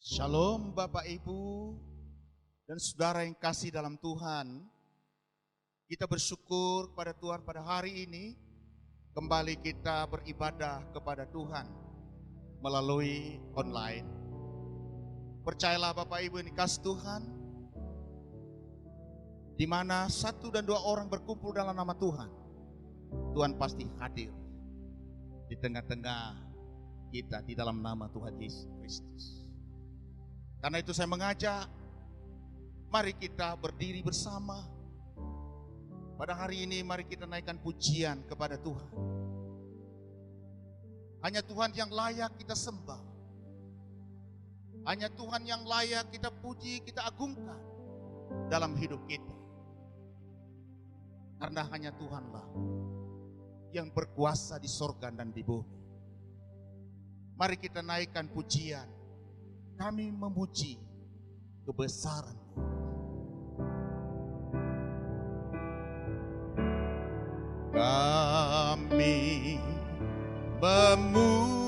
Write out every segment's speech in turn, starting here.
Shalom Bapak Ibu dan saudara yang kasih dalam Tuhan. Kita bersyukur kepada Tuhan pada hari ini kembali kita beribadah kepada Tuhan melalui online. Percayalah Bapak Ibu yang dikasih Tuhan, di mana satu dan dua orang berkumpul dalam nama Tuhan, Tuhan pasti hadir di tengah-tengah kita di dalam nama Tuhan Yesus Kristus. Karena itu saya mengajak, mari kita berdiri bersama. Pada hari ini mari kita naikkan pujian kepada Tuhan. Hanya Tuhan yang layak kita sembah. Hanya Tuhan yang layak kita puji, kita agungkan dalam hidup kita. Karena hanya Tuhanlah yang berkuasa di sorga dan di bumi. Mari kita naikkan pujian. Kami memuji kebesaran-Mu. Kami memuji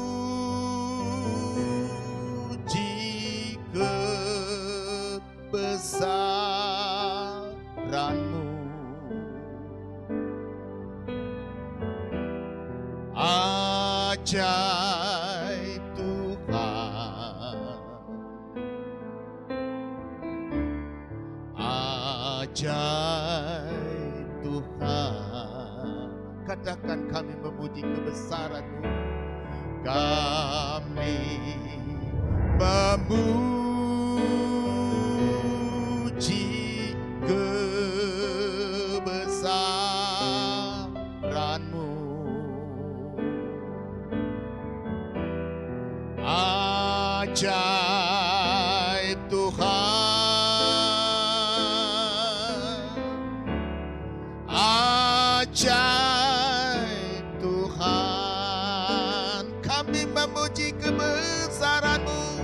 kebesaran-Mu. Ajaib Tuhan, ajaib Tuhan. Katakan kami memuji kebesaran-Mu. Kami memuji kebesaran-Mu. Ajaib Tuhan, ajaib Tuhan. Kami memuji kebesaran-Mu.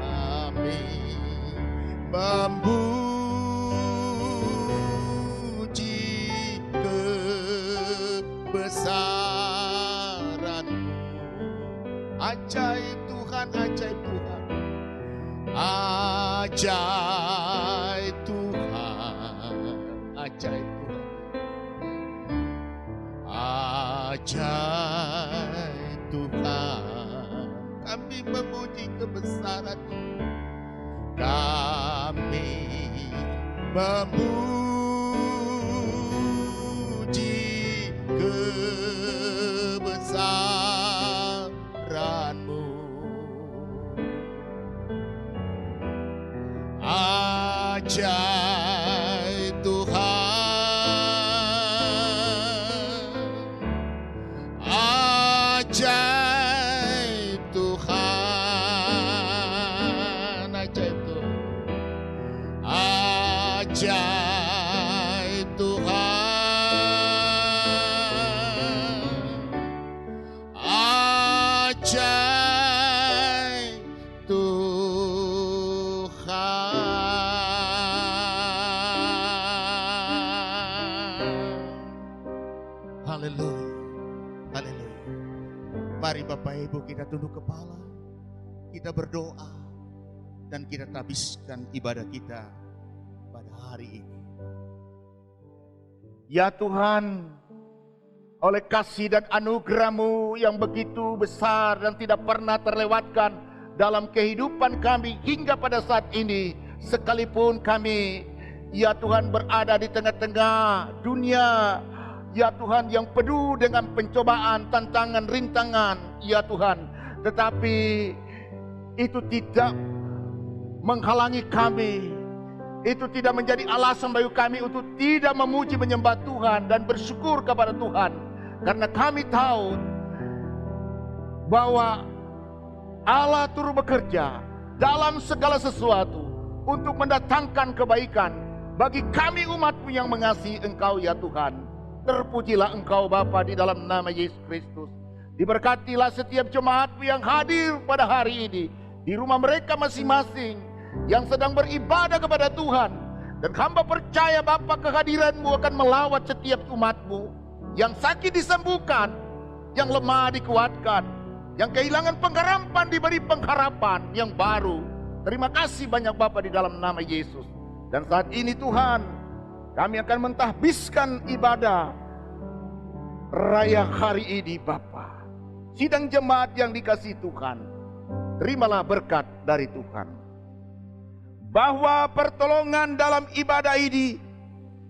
Kami memuji kebesaran-Mu. Ajaib Tuhan, ajaib Tuhan, ajaib Tuhan, ajaib Tuhan, ajaib Tuhan. Kami memuji kebesaran-Mu. Kami memuji kebesaran-Mu. Ajaib Tuhan, ajaib Tuhan, ajaib Tuhan, ajaib Tuhan, ajaib Tuhan. Haleluya, haleluya. Mari Bapak Ibu kita tunduk kepala, kita berdoa, dan kita habiskan ibadah kita pada hari ini. Ya Tuhan, oleh kasih dan anugerah-Mu yang begitu besar dan tidak pernah terlewatkan dalam kehidupan kami hingga pada saat ini, sekalipun kami, ya Tuhan, berada di tengah-tengah dunia, ya Tuhan, yang penuh dengan pencobaan, tantangan, rintangan, ya Tuhan. Tetapi itu tidak menghalangi kami, itu tidak menjadi alasan bagi kami untuk tidak memuji menyembah Tuhan dan bersyukur kepada Tuhan. Karena kami tahu bahwa Allah turut bekerja dalam segala sesuatu untuk mendatangkan kebaikan bagi kami umat-Mu yang mengasihi Engkau, ya Tuhan. Terpujilah Engkau Bapa di dalam nama Yesus Kristus. Diberkatilah setiap jemaat-Mu yang hadir pada hari ini di rumah mereka masing-masing yang sedang beribadah kepada Tuhan. Dan hamba percaya Bapa, kehadiran-Mu akan melawat setiap umat-Mu. Yang sakit disembuhkan, yang lemah dikuatkan, yang kehilangan pengharapan diberi pengharapan yang baru. Terima kasih banyak Bapa di dalam nama Yesus. Dan saat ini Tuhan, kami akan mentahbiskan ibadah raya hari ini Bapa. Sidang jemaat yang dikasihi Tuhan, terimalah berkat dari Tuhan. Bahwa pertolongan dalam ibadah ini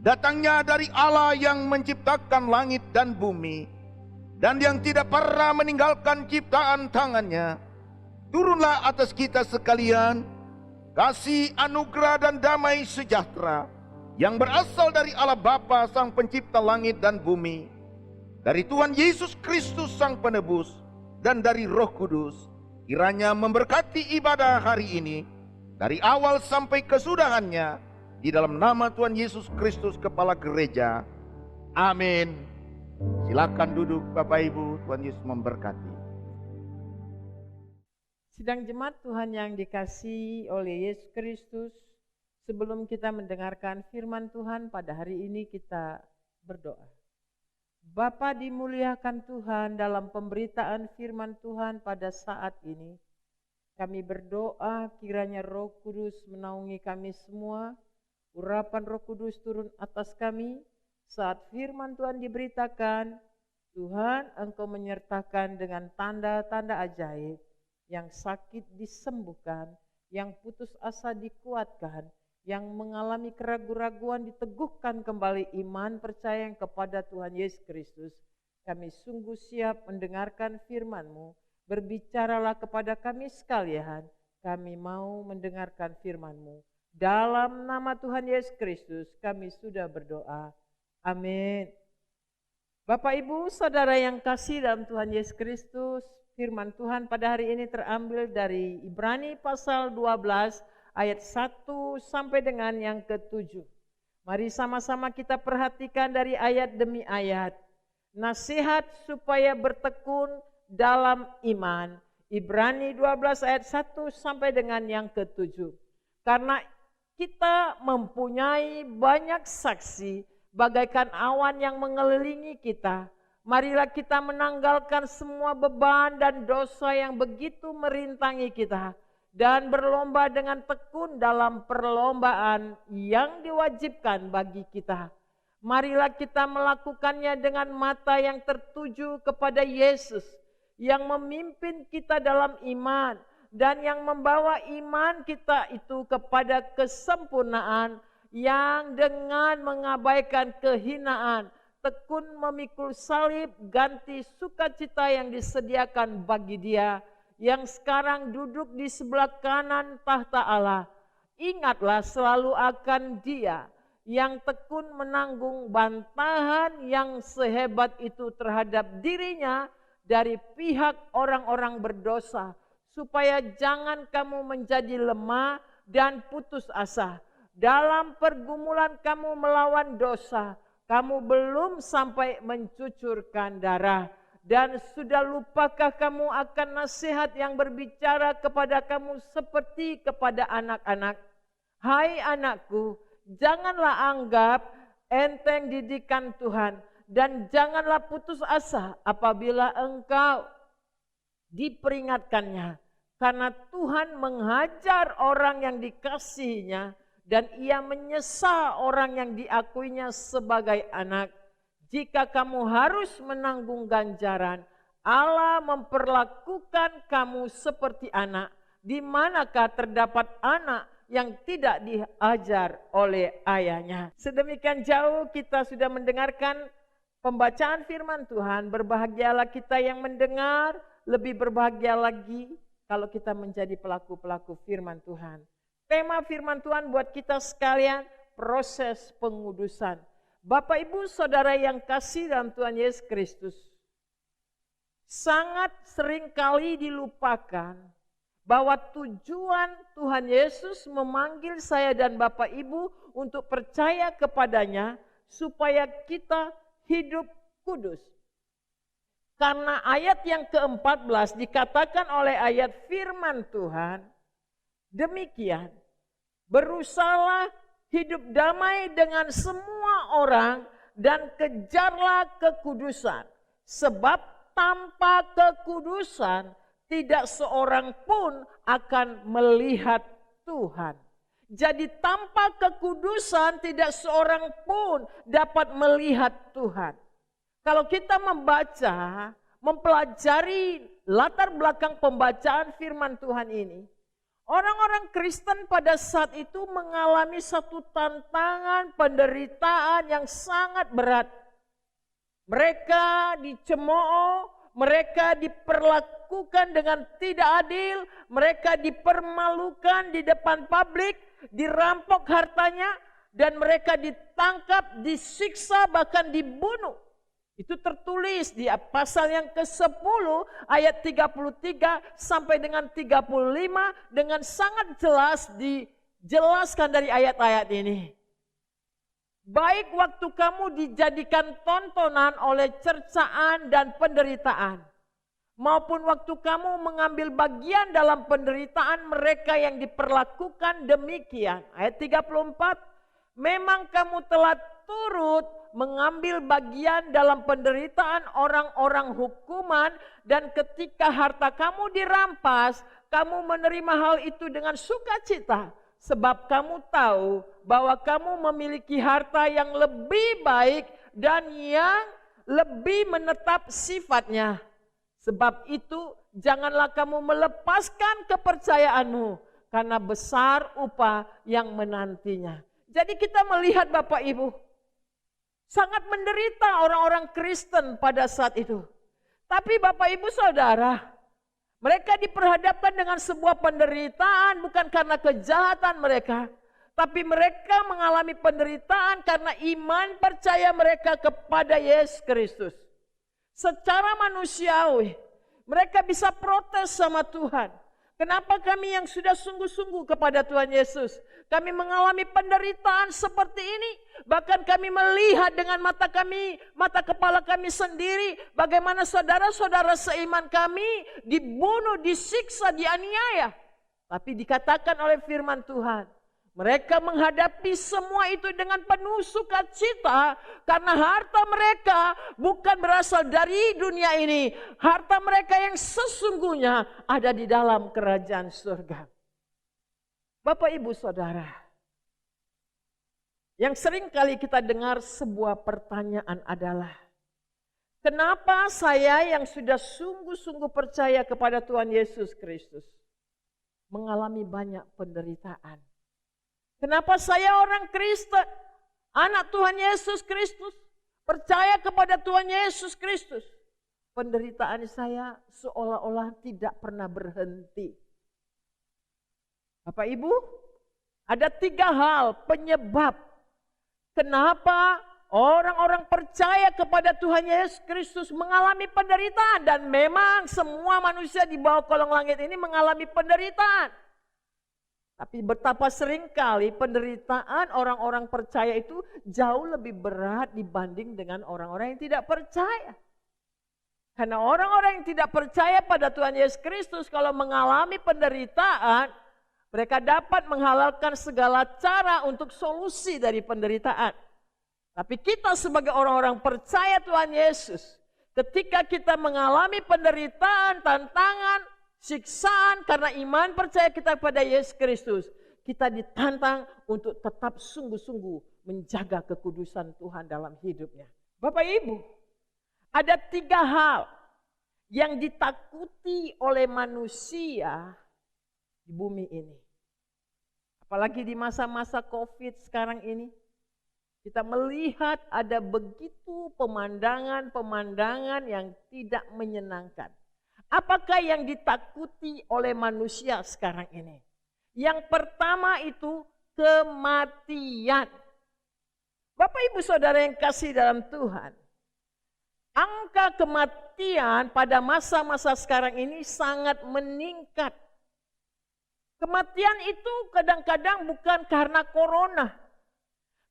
datangnya dari Allah yang menciptakan langit dan bumi, dan yang tidak pernah meninggalkan ciptaan tangannya. Turunlah atas kita sekalian kasih, anugerah dan damai sejahtera yang berasal dari Allah Bapa Sang Pencipta langit dan bumi, dari Tuhan Yesus Kristus Sang Penebus, dan dari Roh Kudus, kiranya memberkati ibadah hari ini dari awal sampai kesudahannya, di dalam nama Tuhan Yesus Kristus Kepala Gereja. Amin. Silakan duduk Bapak Ibu, Tuhan Yesus memberkati. Sidang jemaat Tuhan yang dikasihi oleh Yesus Kristus, sebelum kita mendengarkan firman Tuhan pada hari ini, kita berdoa. Bapa dimuliakan Tuhan, dalam pemberitaan firman Tuhan pada saat ini, kami berdoa kiranya Roh Kudus menaungi kami semua, urapan Roh Kudus turun atas kami, saat firman Tuhan diberitakan, Tuhan Engkau menyertakan dengan tanda-tanda ajaib, yang sakit disembuhkan, yang putus asa dikuatkan, yang mengalami keraguan-raguan diteguhkan kembali iman percaya kepada Tuhan Yesus Kristus. Kami sungguh siap mendengarkan firman-Mu. Berbicaralah kepada kami sekalian, kami mau mendengarkan firman-Mu. Dalam nama Tuhan Yesus Kristus kami sudah berdoa. Amin. Bapak Ibu Saudara yang kasih dalam Tuhan Yesus Kristus, firman Tuhan pada hari ini terambil dari Ibrani pasal 12 ayat 1 sampai dengan yang ke-7. Mari sama-sama kita perhatikan dari ayat demi ayat. Nasihat supaya bertekun dalam iman. Ibrani 12 ayat 1 sampai dengan yang ke-7. Karena kita mempunyai banyak saksi bagaikan awan yang mengelilingi kita. Marilah kita menanggalkan semua beban dan dosa yang begitu merintangi kita, dan berlomba dengan tekun dalam perlombaan yang diwajibkan bagi kita. Marilah kita melakukannya dengan mata yang tertuju kepada Yesus, yang memimpin kita dalam iman, dan yang membawa iman kita itu kepada kesempurnaan, yang dengan mengabaikan kehinaan, tekun memikul salib, ganti sukacita yang disediakan bagi Dia yang sekarang duduk di sebelah kanan tahta Allah. Ingatlah selalu akan Dia yang tekun menanggung bantahan yang sehebat itu terhadap dirinya dari pihak orang-orang berdosa, supaya jangan kamu menjadi lemah dan putus asa. Dalam pergumulan kamu melawan dosa, kamu belum sampai mencucurkan darah. Dan sudah lupakah kamu akan nasihat yang berbicara kepada kamu seperti kepada anak-anak? Hai anakku, janganlah anggap enteng didikan Tuhan, dan janganlah putus asa apabila engkau diperingatkannya. Karena Tuhan menghajar orang yang dikasihinya, dan Ia menyesa orang yang diakuinya sebagai anak. Jika kamu harus menanggung ganjaran, Allah memperlakukan kamu seperti anak. Di manakah terdapat anak yang tidak diajar oleh ayahnya? Sedemikian jauh kita sudah mendengarkan pembacaan firman Tuhan. Berbahagialah kita yang mendengar, lebih berbahagia lagi kalau kita menjadi pelaku-pelaku firman Tuhan. Tema firman Tuhan buat kita sekalian, proses pengudusan. Bapak Ibu Saudara yang kasih dalam Tuhan Yesus Kristus, sangat seringkali dilupakan bahwa tujuan Tuhan Yesus memanggil saya dan Bapak Ibu untuk percaya kepadanya supaya kita hidup kudus. Karena ayat yang ke-14 dikatakan oleh ayat firman Tuhan, demikian, berusahalah hidup damai dengan semua orang dan kejarlah kekudusan. Sebab tanpa kekudusan tidak seorang pun akan melihat Tuhan. Jadi tanpa kekudusan tidak seorang pun dapat melihat Tuhan. Kalau kita membaca, mempelajari latar belakang pembacaan firman Tuhan ini, orang-orang Kristen pada saat itu mengalami satu tantangan penderitaan yang sangat berat. Mereka dicemooh, mereka diperlakukan dengan tidak adil, mereka dipermalukan di depan publik, dirampok hartanya, dan mereka ditangkap, disiksa, bahkan dibunuh. Itu tertulis di pasal yang ke-10 ayat 33 sampai dengan 35 dengan sangat jelas dijelaskan dari ayat-ayat ini. Baik waktu kamu dijadikan tontonan oleh cercaan dan penderitaan, maupun waktu kamu mengambil bagian dalam penderitaan mereka yang diperlakukan demikian. Ayat 34, memang kamu telah turut mengambil bagian dalam penderitaan orang-orang hukuman, dan ketika harta kamu dirampas, kamu menerima hal itu dengan sukacita. Sebab kamu tahu bahwa kamu memiliki harta yang lebih baik dan yang lebih menetap sifatnya. Sebab itu janganlah kamu melepaskan kepercayaanmu, karena besar upah yang menantinya. Jadi kita melihat Bapak Ibu, sangat menderita orang-orang Kristen pada saat itu. Tapi Bapak Ibu Saudara, mereka diperhadapkan dengan sebuah penderitaan bukan karena kejahatan mereka, tapi mereka mengalami penderitaan karena iman percaya mereka kepada Yesus Kristus. Secara manusiawi, mereka bisa protes sama Tuhan. Kenapa kami yang sudah sungguh-sungguh kepada Tuhan Yesus, kami mengalami penderitaan seperti ini? Bahkan kami melihat dengan mata kami, mata kepala kami sendiri, bagaimana saudara-saudara seiman kami dibunuh, disiksa, dianiaya. Tapi dikatakan oleh firman Tuhan, mereka menghadapi semua itu dengan penuh sukacita, karena harta mereka bukan berasal dari dunia ini. Harta mereka yang sesungguhnya ada di dalam kerajaan surga. Bapak Ibu Saudara, yang sering kali kita dengar sebuah pertanyaan adalah, kenapa saya yang sudah sungguh-sungguh percaya kepada Tuhan Yesus Kristus mengalami banyak penderitaan? Kenapa saya orang Kristen, anak Tuhan Yesus Kristus, percaya kepada Tuhan Yesus Kristus, penderitaan saya seolah-olah tidak pernah berhenti? Bapak Ibu, ada 3 hal penyebab kenapa orang-orang percaya kepada Tuhan Yesus Kristus mengalami penderitaan. Dan memang semua manusia di bawah kolong langit ini mengalami penderitaan. Tapi betapa seringkali penderitaan orang-orang percaya itu jauh lebih berat dibanding dengan orang-orang yang tidak percaya. Karena orang-orang yang tidak percaya pada Tuhan Yesus Kristus kalau mengalami penderitaan, mereka dapat menghalalkan segala cara untuk solusi dari penderitaan. Tapi kita sebagai orang-orang percaya Tuhan Yesus, ketika kita mengalami penderitaan, tantangan, siksaan karena iman percaya kita pada Yesus Kristus, kita ditantang untuk tetap sungguh-sungguh menjaga kekudusan Tuhan dalam hidupnya. Bapak Ibu, ada 3 hal yang ditakuti oleh manusia di bumi ini. Apalagi di masa-masa COVID sekarang ini, kita melihat ada begitu pemandangan-pemandangan yang tidak menyenangkan. Apakah yang ditakuti oleh manusia sekarang ini? Yang pertama itu kematian. Bapak Ibu Saudara yang kasih dalam Tuhan, angka kematian pada masa-masa sekarang ini sangat meningkat. Kematian itu kadang-kadang bukan karena corona,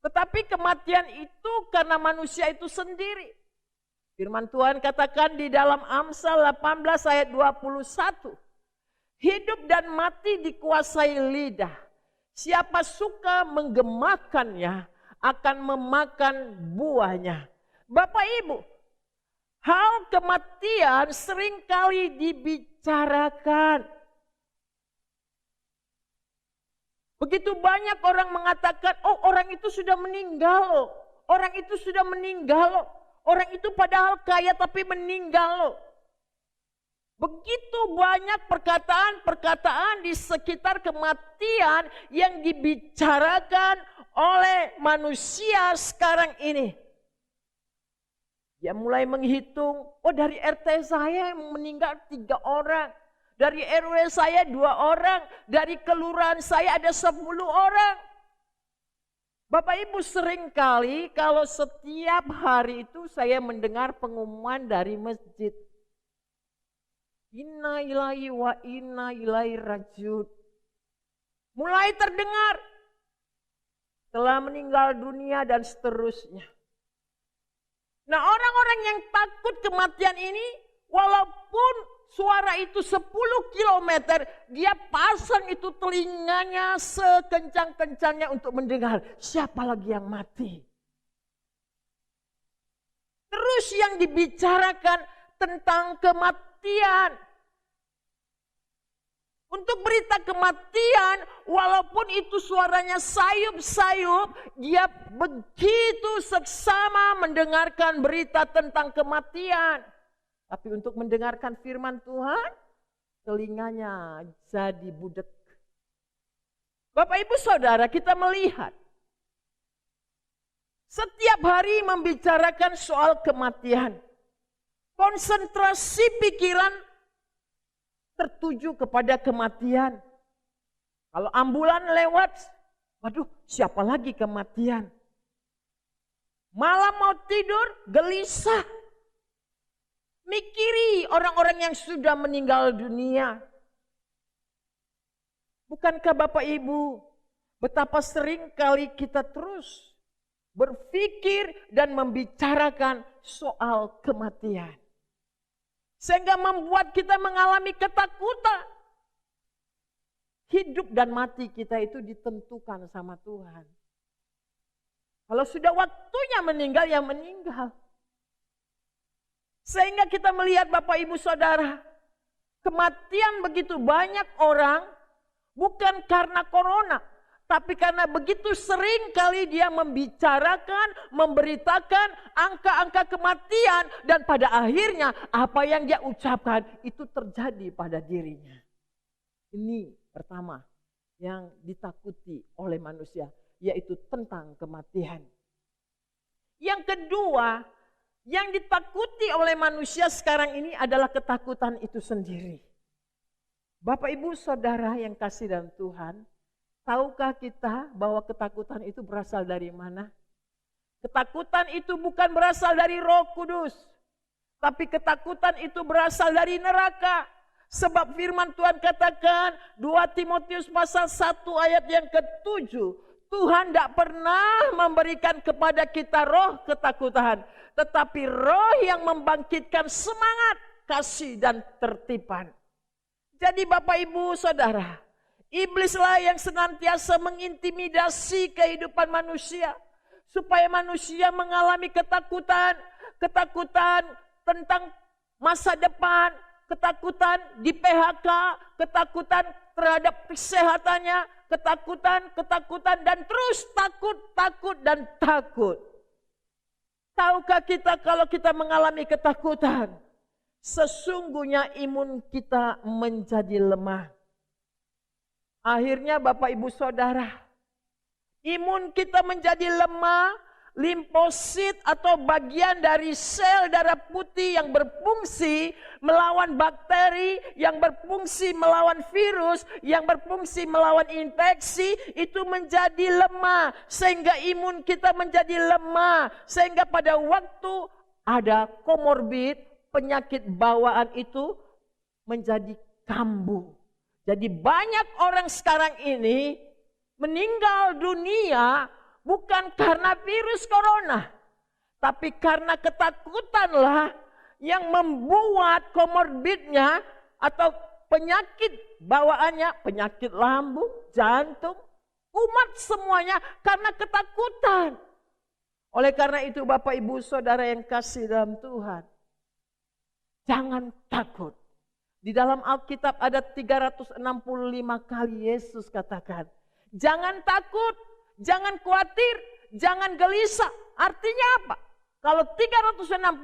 tetapi kematian itu karena manusia itu sendiri. Firman Tuhan katakan di dalam Amsal 18 ayat 21. Hidup dan mati dikuasai lidah. Siapa suka menggemakannya akan memakan buahnya. Bapak Ibu, hal kematian seringkali dibicarakan. Begitu banyak orang mengatakan, oh orang itu sudah meninggal loh. Orang itu sudah meninggal loh. Orang itu padahal kaya tapi meninggal loh. Begitu banyak perkataan-perkataan di sekitar kematian yang dibicarakan oleh manusia sekarang ini. Dia mulai menghitung, oh dari RT saya yang meninggal 3 orang. Dari RW saya 2 orang, dari kelurahan saya ada 10 orang. Bapak Ibu seringkali kalau setiap hari itu saya mendengar pengumuman dari masjid. Inna ilahi wa inna ilaihi rajiun. Mulai terdengar. Telah meninggal dunia dan seterusnya. Nah orang-orang yang takut kematian ini walaupun suara itu 10 kilometer, dia pasang itu telinganya sekencang-kencangnya untuk mendengar siapa lagi yang mati. Terus yang dibicarakan tentang kematian. Untuk berita kematian, walaupun itu suaranya sayup-sayup, dia begitu seksama mendengarkan berita tentang kematian. Tapi untuk mendengarkan firman Tuhan, telinganya jadi budek. Bapak Ibu Saudara, kita melihat setiap hari membicarakan soal kematian. Konsentrasi pikiran tertuju kepada kematian. Kalau ambulan lewat, waduh siapa lagi kematian. Malam mau tidur, gelisah. Mikiri orang-orang yang sudah meninggal dunia. Bukankah Bapak Ibu, betapa sering kali kita terus berpikir dan membicarakan soal kematian. Sehingga membuat kita mengalami ketakutan. Hidup dan mati kita itu ditentukan sama Tuhan. Kalau sudah waktunya meninggal, ya meninggal. Sehingga kita melihat Bapak Ibu Saudara, kematian begitu banyak orang bukan karena corona, tapi karena begitu sering kali dia membicarakan, memberitakan angka-angka kematian dan pada akhirnya apa yang dia ucapkan itu terjadi pada dirinya. Ini pertama yang ditakuti oleh manusia, yaitu tentang kematian. Yang kedua, yang ditakuti oleh manusia sekarang ini adalah ketakutan itu sendiri. Bapak Ibu Saudara yang kasih dalam Tuhan, tahukah kita bahwa ketakutan itu berasal dari mana? Ketakutan itu bukan berasal dari Roh Kudus, tapi ketakutan itu berasal dari neraka. Sebab firman Tuhan katakan 2 Timotius pasal 1 ayat yang ke-7, Tuhan tidak pernah memberikan kepada kita roh ketakutan, tetapi roh yang membangkitkan semangat, kasih dan tertipan. Jadi Bapak Ibu Saudara, iblislah yang senantiasa mengintimidasi kehidupan manusia. Supaya manusia mengalami ketakutan. Ketakutan tentang masa depan. Ketakutan di PHK. Ketakutan terhadap kesehatannya. Ketakutan dan terus takut dan takut. Tahukah kita kalau kita mengalami ketakutan, sesungguhnya imun kita menjadi lemah. Akhirnya Bapak Ibu Saudara, imun kita menjadi lemah, limfosit atau bagian dari sel darah putih yang berfungsi melawan bakteri, yang berfungsi melawan virus, yang berfungsi melawan infeksi, itu menjadi lemah. Sehingga imun kita menjadi lemah. Sehingga pada waktu ada komorbid, penyakit bawaan itu menjadi kambuh. Jadi banyak orang sekarang ini meninggal dunia bukan karena virus corona, tapi karena ketakutanlah yang membuat komorbidnya atau penyakit bawaannya, penyakit lambung, jantung, umat semuanya karena ketakutan. Oleh karena itu Bapak Ibu Saudara yang kasih dalam Tuhan, jangan takut. Di dalam Alkitab ada 365 kali Yesus katakan, Jangan takut, jangan khawatir, jangan gelisah. Artinya apa? Kalau 365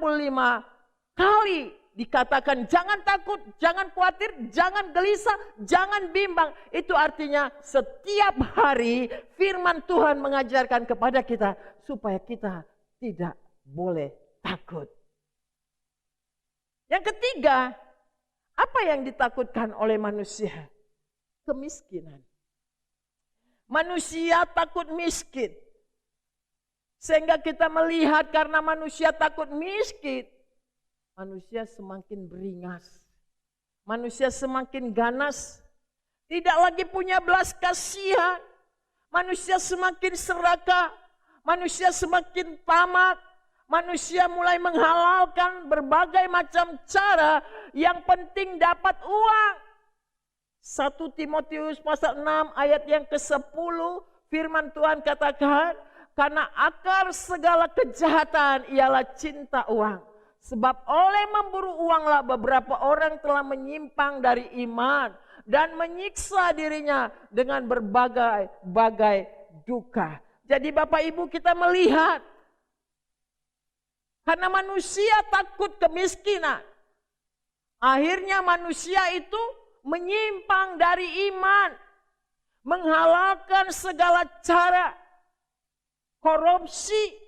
kali dikatakan jangan takut, jangan khawatir, jangan gelisah, jangan bimbang. Itu artinya setiap hari firman Tuhan mengajarkan kepada kita supaya kita tidak boleh takut. Yang ketiga, apa yang ditakutkan oleh manusia? Kemiskinan. Manusia takut miskin. Sehingga kita melihat karena manusia takut miskin, manusia semakin beringas. Manusia semakin ganas. Tidak lagi punya belas kasihan. Manusia semakin serakah. Manusia semakin tamak. Manusia mulai menghalalkan berbagai macam cara. Yang penting dapat uang. 1 Timotius pasal 6 ayat yang ke-10. Firman Tuhan katakan, karena akar segala kejahatan ialah cinta uang. Sebab oleh memburu uanglah beberapa orang telah menyimpang dari iman dan menyiksa dirinya dengan berbagai duka. Jadi Bapak Ibu kita melihat, karena manusia takut kemiskinan, akhirnya manusia itu menyimpang dari iman, menghalalkan segala cara, korupsi,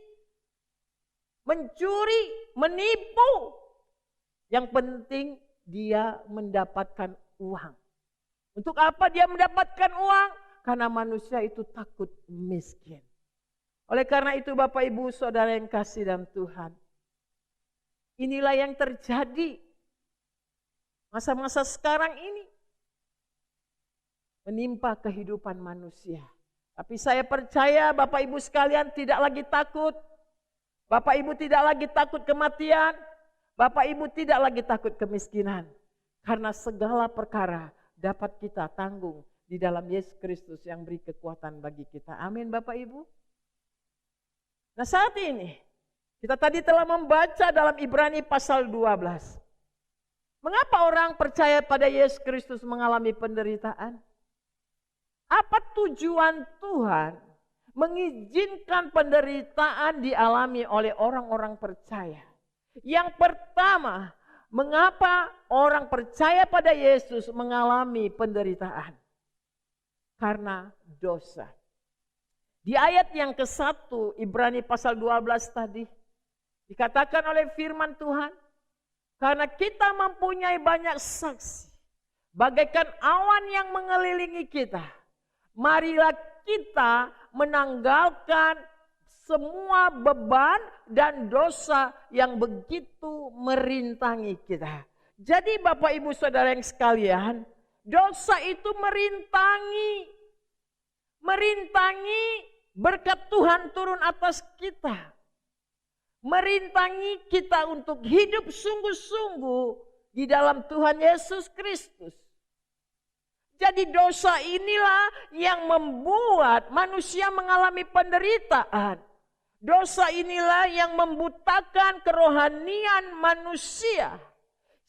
mencuri, menipu. Yang penting dia mendapatkan uang. Untuk apa dia mendapatkan uang? Karena manusia itu takut miskin. Oleh karena itu Bapak Ibu Saudara yang kasih dalam Tuhan, inilah yang terjadi masa-masa sekarang ini menimpa kehidupan manusia. Tapi saya percaya Bapak Ibu sekalian tidak lagi takut. Bapak Ibu tidak lagi takut kematian. Bapak Ibu tidak lagi takut kemiskinan. Karena segala perkara dapat kita tanggung di dalam Yesus Kristus yang beri kekuatan bagi kita. Amin Bapak Ibu. Nah saat ini kita tadi telah membaca dalam Ibrani pasal 12. Mengapa orang percaya pada Yesus Kristus mengalami penderitaan? Apa tujuan Tuhan mengizinkan penderitaan dialami oleh orang-orang percaya? Yang pertama, mengapa orang percaya pada Yesus mengalami penderitaan? Karena dosa. Di ayat yang ke-1 Ibrani pasal 12 tadi dikatakan oleh firman Tuhan, karena kita mempunyai banyak saksi bagaikan awan yang mengelilingi kita, marilah kita menanggalkan semua beban dan dosa yang begitu merintangi kita. Jadi Bapak Ibu Saudara yang sekalian, dosa itu merintangi berkat Tuhan turun atas kita. Merintangi kita untuk hidup sungguh-sungguh di dalam Tuhan Yesus Kristus. Jadi dosa inilah yang membuat manusia mengalami penderitaan. Dosa inilah yang membutakan kerohanian manusia.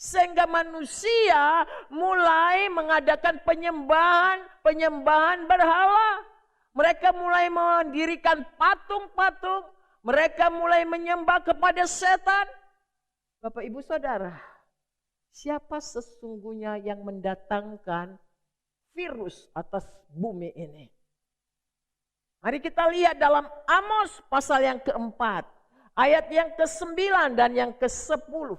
Sehingga manusia mulai mengadakan penyembahan berhala. Mereka mulai mendirikan patung-patung. Mereka mulai menyembah kepada setan. Bapak Ibu Saudara, siapa sesungguhnya yang mendatangkan virus atas bumi ini? Mari kita lihat dalam Amos pasal yang keempat, ayat yang ke-9 dan yang ke-10.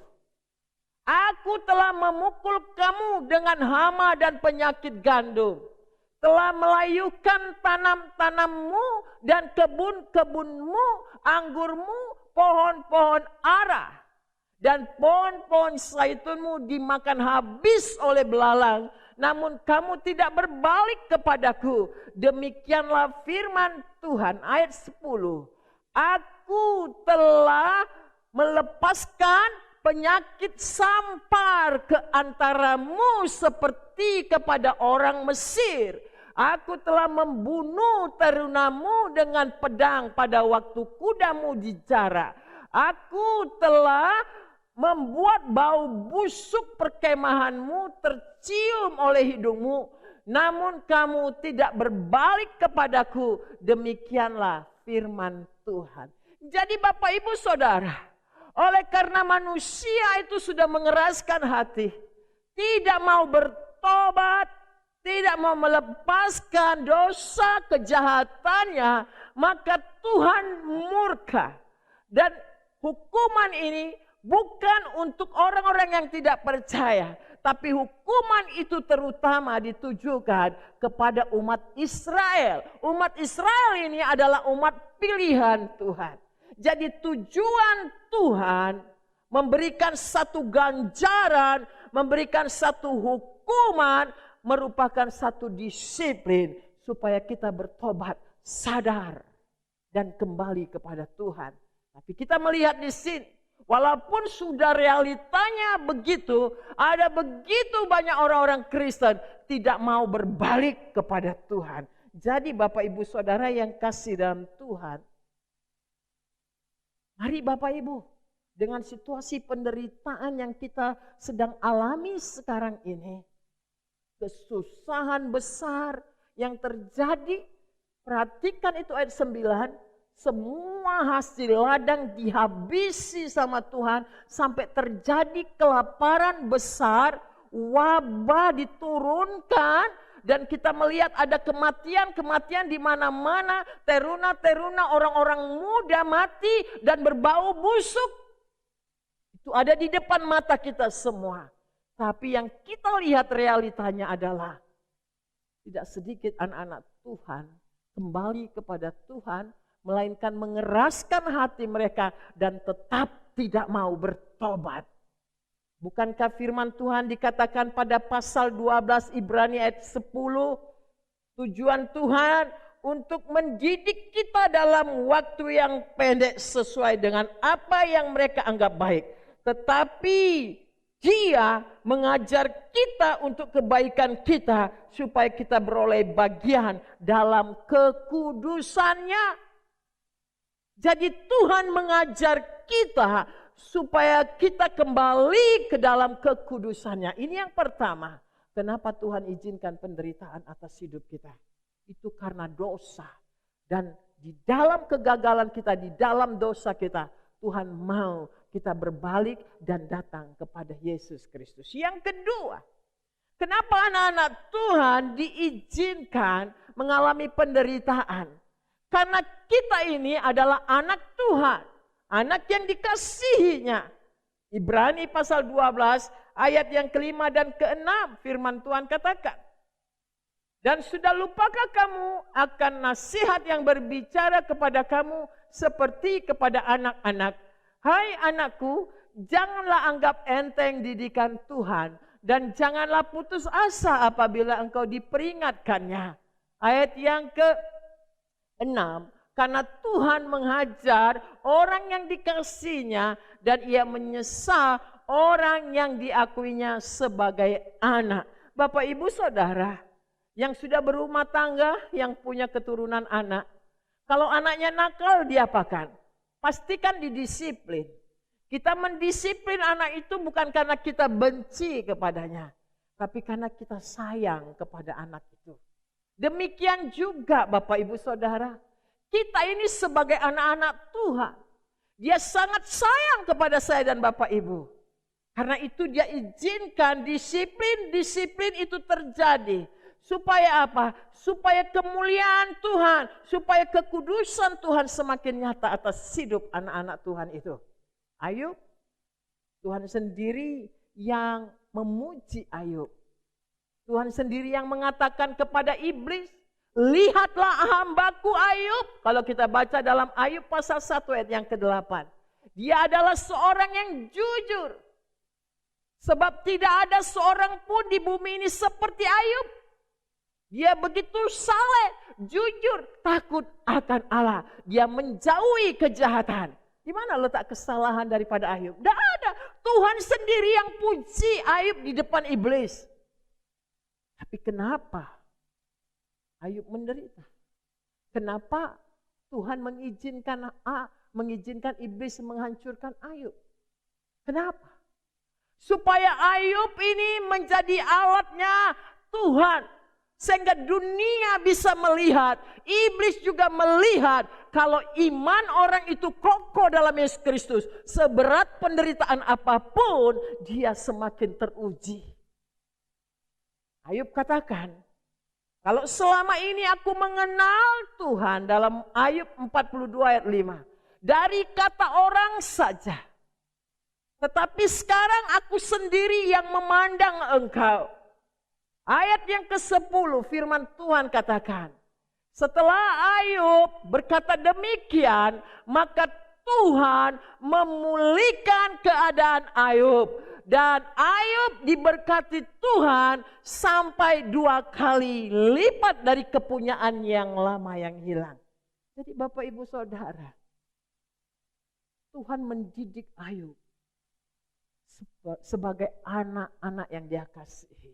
Aku telah memukul kamu dengan hama dan penyakit gandum. Telah melayukan tanam-tanammu dan kebun-kebunmu, anggurmu, pohon-pohon ara. Dan pohon-pohon zaitunmu dimakan habis oleh belalang. Namun kamu tidak berbalik kepadaku. Demikianlah firman Tuhan. Ayat 10. Aku telah melepaskan penyakit sampar ke antaramu seperti kepada orang Mesir. Aku telah membunuh terunamu dengan pedang pada waktu kudamu dijara. Aku telah membuat bau busuk perkemahanmu tercium oleh hidungmu. namun kamu tidak berbalik kepadaku. Demikianlah firman Tuhan. Jadi Bapak Ibu Saudara, oleh karena manusia itu sudah mengeraskan hati, tidak mau bertobat, tidak mau melepaskan dosa kejahatannya, maka Tuhan murka. Dan hukuman ini bukan untuk orang-orang yang tidak percaya, tapi hukuman itu terutama ditujukan kepada umat Israel. Umat Israel ini adalah umat pilihan Tuhan. Jadi tujuan Tuhan memberikan satu ganjaran, memberikan satu hukuman, merupakan satu disiplin supaya kita bertobat, sadar dan kembali kepada Tuhan. Tapi kita melihat di sini, walaupun sudah realitanya begitu, ada begitu banyak orang-orang Kristen tidak mau berbalik kepada Tuhan. Jadi Bapak Ibu Saudara yang kasih dalam Tuhan, mari Bapak Ibu, dengan situasi penderitaan yang kita sedang alami sekarang ini, kesusahan besar yang terjadi, perhatikan itu ayat 9, semua hasil ladang dihabisi sama Tuhan sampai terjadi kelaparan besar, wabah diturunkan, dan kita melihat ada kematian-kematian di mana-mana, teruna-teruna orang-orang muda mati dan berbau busuk. Itu ada di depan mata kita semua. Tapi yang kita lihat realitanya adalah tidak sedikit anak-anak Tuhan kembali kepada Tuhan, melainkan mengeraskan hati mereka dan tetap tidak mau bertobat. Bukankah firman Tuhan dikatakan pada pasal 12 Ibrani ayat 10, tujuan Tuhan untuk mendidik kita dalam waktu yang pendek sesuai dengan apa yang mereka anggap baik. Tetapi Dia mengajar kita untuk kebaikan kita supaya kita beroleh bagian dalam kekudusannya. Jadi Tuhan mengajar kita supaya kita kembali ke dalam kekudusannya. Ini yang pertama. Kenapa Tuhan izinkan penderitaan atas hidup kita? Itu karena dosa. Dan di dalam kegagalan kita, di dalam dosa kita, Tuhan mau kita berbalik dan datang kepada Yesus Kristus. Yang kedua, kenapa anak-anak Tuhan diizinkan mengalami penderitaan? Karena kita ini adalah anak Tuhan, anak yang dikasihinya. Ibrani pasal 12 ayat yang kelima dan keenam, firman Tuhan katakan, dan sudah lupakah kamu akan nasihat yang berbicara kepada kamu seperti kepada anak-anak? Hai anakku, janganlah anggap enteng didikan Tuhan dan janganlah putus asa apabila engkau diperingatkannya. Ayat yang ke-6, karena Tuhan menghajar orang yang dikasihinya dan ia menyesal orang yang diakuinya sebagai anak. Bapak Ibu Saudara yang sudah berumah tangga, yang punya keturunan anak, kalau anaknya nakal diapakan? Pastikan didisiplin. Kita mendisiplin anak itu bukan karena kita benci kepadanya, tapi karena kita sayang kepada anak itu. Demikian juga Bapak Ibu Saudara, kita ini sebagai anak-anak Tuhan, Dia sangat sayang kepada saya dan Bapak Ibu. Karena itu Dia izinkan disiplin itu terjadi. Supaya apa? Supaya kemuliaan Tuhan, supaya kekudusan Tuhan semakin nyata atas hidup anak-anak Tuhan itu. Ayub, Tuhan sendiri yang memuji Ayub. Tuhan sendiri yang mengatakan kepada iblis, lihatlah hambaku Ayub. Kalau kita baca dalam Ayub pasal 1 ayat yang ke-8. Dia adalah seorang yang jujur. Sebab tidak ada seorang pun di bumi ini seperti Ayub. Dia begitu saleh, jujur, takut akan Allah. Dia menjauhi kejahatan. Di mana letak kesalahan daripada Ayub? Tidak ada. Tuhan sendiri yang puji Ayub di depan iblis. Tapi kenapa Ayub menderita? Kenapa Tuhan mengizinkan iblis menghancurkan Ayub? Kenapa? Supaya Ayub ini menjadi alatnya Tuhan. Sehingga dunia bisa melihat, iblis juga melihat kalau iman orang itu kokoh dalam Yesus Kristus. Seberat penderitaan apapun, dia semakin teruji. Ayub katakan, kalau selama ini aku mengenal Tuhan dalam Ayub 42 ayat 5. Dari kata orang saja. Tetapi sekarang aku sendiri yang memandang engkau. Ayat yang ke-10 firman Tuhan katakan. Setelah Ayub berkata demikian, maka Tuhan memulihkan keadaan Ayub. Dan Ayub diberkati Tuhan sampai 2 kali lipat dari kepunyaan yang lama yang hilang. Jadi Bapak Ibu Saudara, Tuhan mendidik Ayub sebagai anak-anak yang Dia kasihi.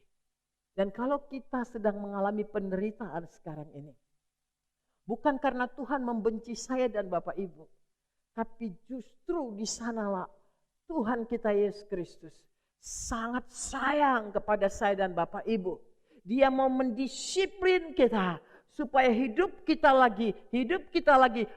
Dan kalau kita sedang mengalami penderitaan sekarang ini, bukan karena Tuhan membenci saya dan Bapak Ibu, tapi justru di sanalah Tuhan kita Yesus Kristus sangat sayang kepada saya dan Bapak Ibu. Dia mau mendisiplin kita supaya hidup kita lagi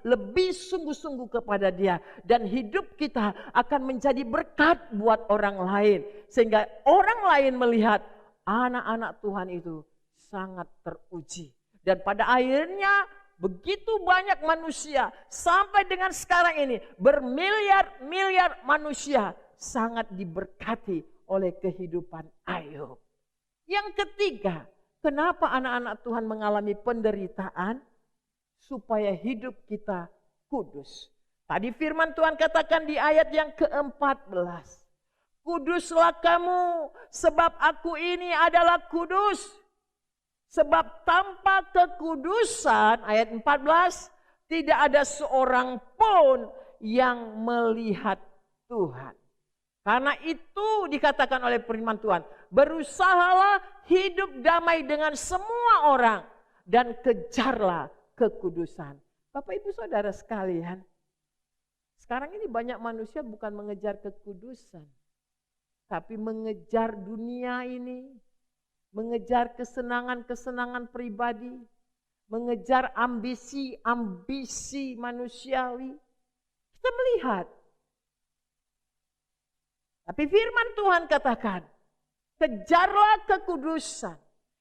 lebih sungguh-sungguh kepada Dia. Dan hidup kita akan menjadi berkat buat orang lain. Sehingga orang lain melihat anak-anak Tuhan itu sangat teruji. Dan pada akhirnya begitu banyak manusia sampai dengan sekarang ini bermiliar-miliar manusia sangat diberkati oleh kehidupan Ayub. Yang ketiga, kenapa anak-anak Tuhan mengalami penderitaan? Supaya hidup kita kudus. Tadi firman Tuhan katakan di ayat yang ke-14. Kuduslah kamu sebab aku ini adalah kudus. Sebab tanpa kekudusan, ayat 14, tidak ada seorang pun yang melihat Tuhan. Karena itu dikatakan oleh firman Tuhan, berusahalah hidup damai dengan semua orang dan kejarlah kekudusan. Bapak Ibu Saudara sekalian, sekarang ini banyak manusia bukan mengejar kekudusan, tapi mengejar dunia ini, mengejar kesenangan-kesenangan pribadi, mengejar ambisi-ambisi manusiawi. Kita melihat. Tapi firman Tuhan katakan, kejarlah kekudusan.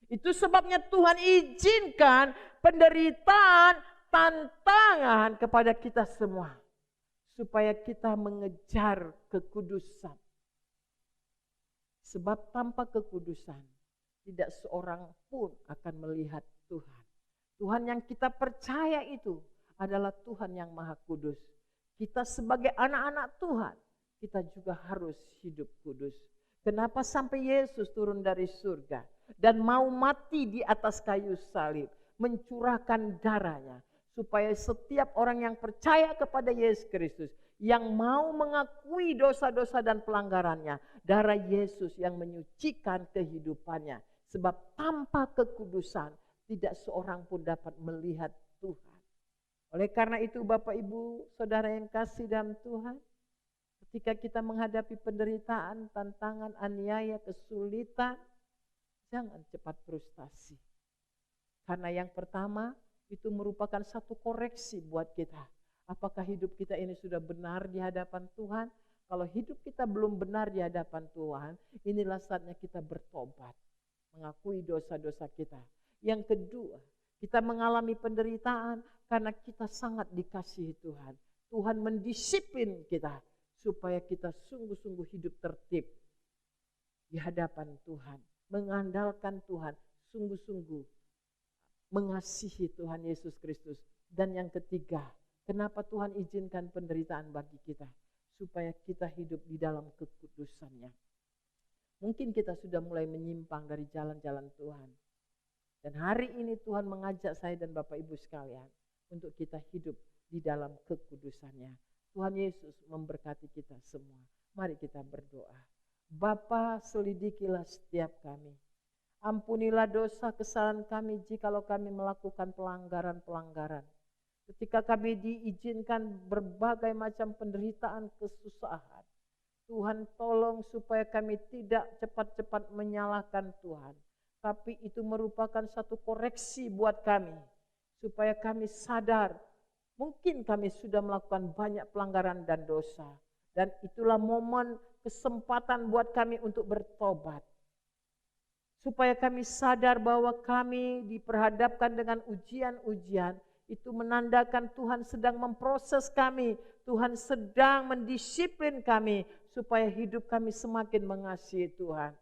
Itu sebabnya Tuhan izinkan penderitaan, tantangan kepada kita semua. Supaya kita mengejar kekudusan. Sebab tanpa kekudusan, tidak seorang pun akan melihat Tuhan. Tuhan yang kita percaya itu adalah Tuhan yang Maha Kudus. Kita sebagai anak-anak Tuhan, kita juga harus hidup kudus. Kenapa sampai Yesus turun dari surga dan mau mati di atas kayu salib, mencurahkan darahnya, supaya setiap orang yang percaya kepada Yesus Kristus, yang mau mengakui dosa-dosa dan pelanggarannya, darah Yesus yang menyucikan kehidupannya. Sebab tanpa kekudusan tidak seorang pun dapat melihat Tuhan. Oleh karena itu Bapak Ibu Saudara yang kasih dalam Tuhan, ketika kita menghadapi penderitaan, tantangan, aniaya, kesulitan, jangan cepat frustasi. Karena yang pertama itu merupakan satu koreksi buat kita. Apakah hidup kita ini sudah benar di hadapan Tuhan? Kalau hidup kita belum benar di hadapan Tuhan, inilah saatnya kita bertobat, mengakui dosa-dosa kita. Yang kedua, kita mengalami penderitaan karena kita sangat dikasihi Tuhan. Tuhan mendisiplin kita supaya kita sungguh-sungguh hidup tertib di hadapan Tuhan, mengandalkan Tuhan, sungguh-sungguh mengasihi Tuhan Yesus Kristus. Dan yang ketiga, kenapa Tuhan izinkan penderitaan bagi kita? Supaya kita hidup di dalam kekudusannya. Mungkin kita sudah mulai menyimpang dari jalan-jalan Tuhan. Dan hari ini Tuhan mengajak saya dan Bapak Ibu sekalian untuk kita hidup di dalam kekudusannya. Tuhan Yesus memberkati kita semua. Mari kita berdoa. Bapa, selidikilah setiap kami. Ampunilah dosa kesalahan kami jikalau kami melakukan pelanggaran-pelanggaran. Ketika kami diizinkan berbagai macam penderitaan, kesusahan, Tuhan tolong supaya kami tidak cepat-cepat menyalahkan Tuhan. tapi itu merupakan satu koreksi buat kami, supaya kami sadar, mungkin kami sudah melakukan banyak pelanggaran dan dosa, dan itulah momen kesempatan buat kami untuk bertobat. Supaya kami sadar bahwa kami diperhadapkan dengan ujian-ujian, itu menandakan Tuhan sedang memproses kami, Tuhan sedang mendisiplin kami, supaya hidup kami semakin mengasihi Tuhan.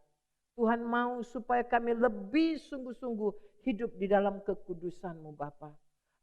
Tuhan mau supaya kami lebih sungguh-sungguh hidup di dalam kekudusan-Mu Bapa.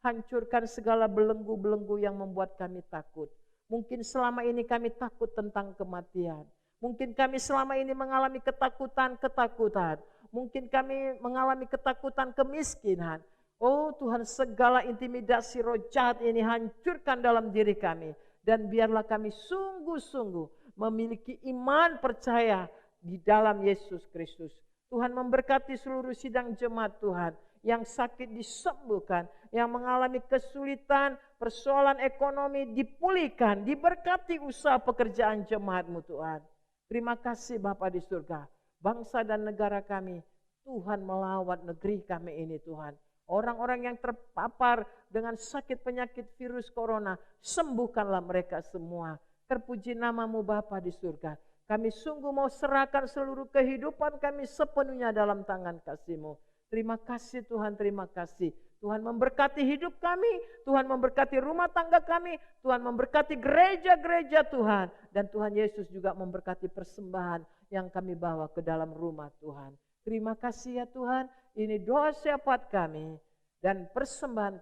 Hancurkan segala belenggu-belenggu yang membuat kami takut. Mungkin selama ini kami takut tentang kematian. Mungkin kami selama ini mengalami ketakutan-ketakutan. Mungkin kami mengalami ketakutan kemiskinan. Oh Tuhan, segala intimidasi roh jahat ini hancurkan dalam diri kami. Dan biarlah kami sungguh-sungguh memiliki iman percaya di dalam Yesus Kristus. Tuhan memberkati seluruh sidang jemaat Tuhan. Yang sakit disembuhkan, yang mengalami kesulitan, persoalan ekonomi dipulihkan, diberkati usaha pekerjaan jemaat-Mu Tuhan. Terima kasih Bapa di surga. Bangsa dan negara kami, Tuhan melawat negeri kami ini Tuhan. Orang-orang yang terpapar dengan sakit penyakit virus corona, sembuhkanlah mereka semua. Terpuji nama-Mu Bapa di surga. Kami sungguh mau serahkan seluruh kehidupan kami sepenuhnya dalam tangan kasih-Mu. Terima kasih Tuhan, terima kasih. Tuhan memberkati hidup kami, Tuhan memberkati rumah tangga kami, Tuhan memberkati gereja-gereja Tuhan. Dan Tuhan Yesus juga memberkati persembahan yang kami bawa ke dalam rumah Tuhan. Terima kasih ya Tuhan, ini doa syafaat kami dan persembahan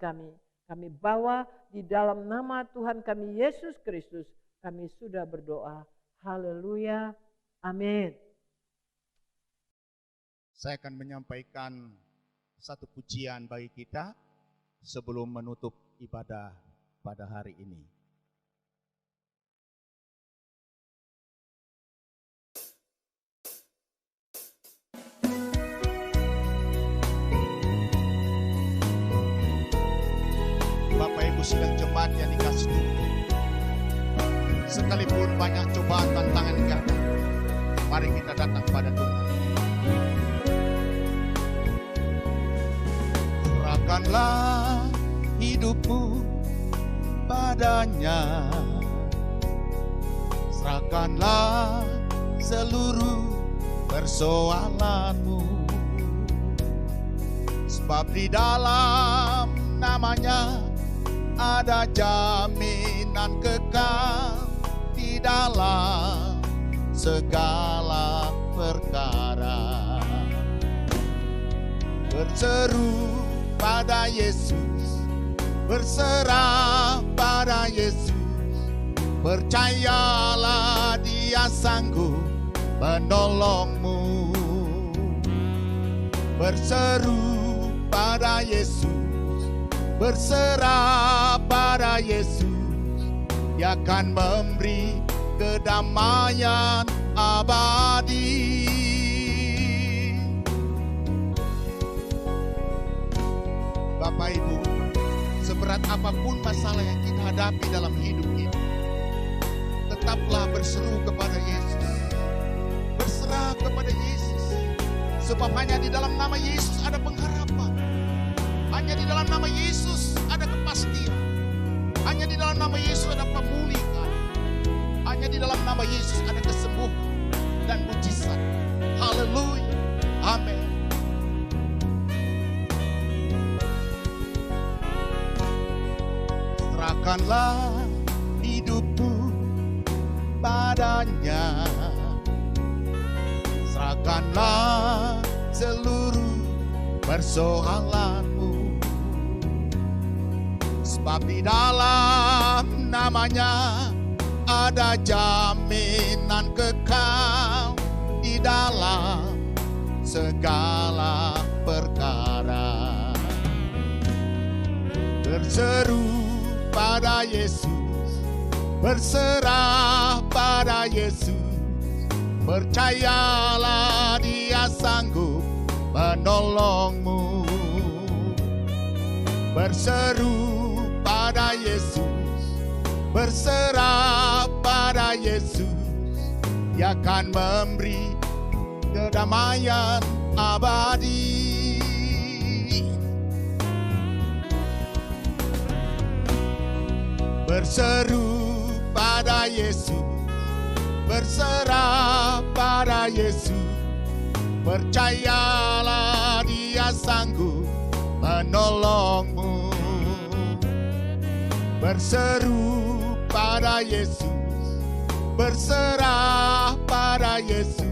kami bawa di dalam nama Tuhan kami Yesus Kristus. Kami sudah berdoa. Haleluya. Amin. Saya akan menyampaikan satu pujian bagi kita sebelum menutup ibadah pada hari ini. Bapak Ibu sidang jemaat yang dikasih Tuhan, sekalipun banyak cobaan tantangan yang ada, mari kita datang pada Tuhan. Serahkanlah hidupmu padanya, serahkanlah seluruh persoalanmu, sebab di dalam namanya ada jaminan kekal di dalam segala perkara. Berseru pada Yesus, berserah pada Yesus, percayalah Dia sanggup menolongmu. Berseru pada Yesus, berserah pada Yesus, Dia akan memberi kedamaian abadi. Bapak Ibu, seberat apapun masalah yang kita hadapi dalam hidup ini, tetaplah berseru kepada Yesus, berserah kepada Yesus, sebab hanya di dalam nama Yesus ada pengharapan, hanya di dalam nama Yesus ada kepastian, hanya di dalam nama Yesus ada pemulihan, hanya di dalam nama Yesus ada kesembuhan dan mujizat. Haleluya, amin. Serahkanlah hidupmu padanya, serahkanlah seluruh persoalanmu, sebab di dalam namanya ada jaminan kekal di dalam segala perkara. Berseru pada Yesus, berserah pada Yesus, percayalah Dia sanggup menolongmu. Berseru pada Yesus, berserah pada Yesus, Dia akan memberi kedamaian abadi. Berseru pada Yesus, berserah pada Yesus, percayalah Dia sanggup menolongmu. Berseru pada Yesus, berserah pada Yesus,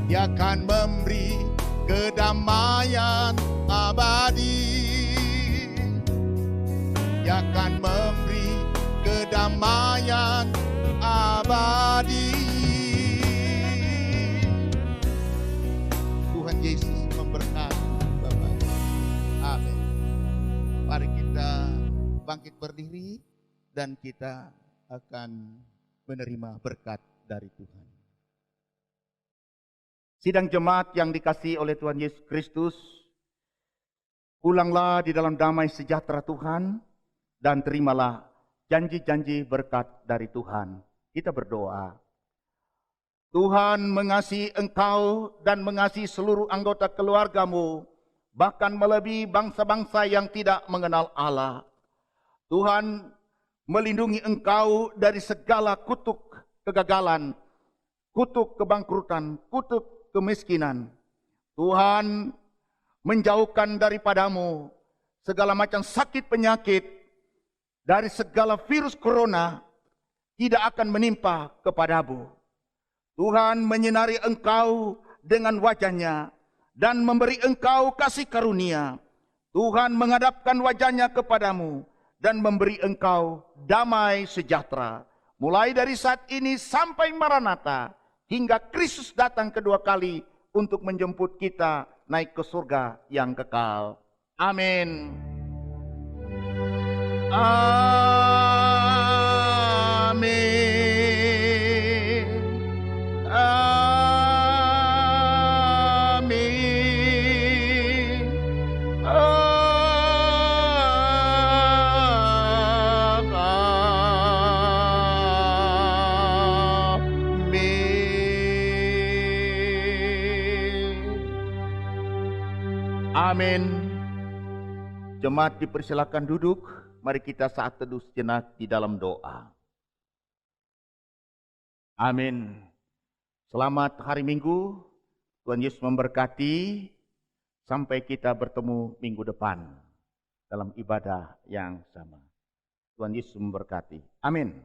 Dia akan memberi kedamaian abadi. Dia akan memberi kedamaian abadi. Tuhan Yesus memberkati Bapak. Amin. Mari kita bangkit berdiri dan kita akan menerima berkat dari Tuhan. Sidang jemaat yang dikasihi oleh Tuhan Yesus Kristus, pulanglah di dalam damai sejahtera Tuhan dan terimalah janji-janji berkat dari Tuhan. Kita berdoa. Tuhan mengasihi engkau dan mengasihi seluruh anggota keluargamu, bahkan melebihi bangsa-bangsa yang tidak mengenal Allah. Tuhan melindungi engkau dari segala kutuk kegagalan, kutuk kebangkrutan, kutuk kemiskinan. Tuhan menjauhkan daripadamu segala macam sakit penyakit, dari segala virus corona tidak akan menimpa kepadamu. Tuhan menyinari engkau dengan wajah-Nya dan memberi engkau kasih karunia. Tuhan menghadapkan wajah-Nya kepadamu dan memberi engkau damai sejahtera. Mulai dari saat ini sampai Maranatha, hingga Kristus datang kedua kali untuk menjemput kita naik ke surga yang kekal. Amin. Amin. Amin. Amin. Jemaat dipersilakan duduk. Mari kita saat teduh sejenak di dalam doa. Amin. Selamat hari Minggu. Tuhan Yesus memberkati. Sampai kita bertemu minggu depan dalam ibadah yang sama. Tuhan Yesus memberkati. Amin.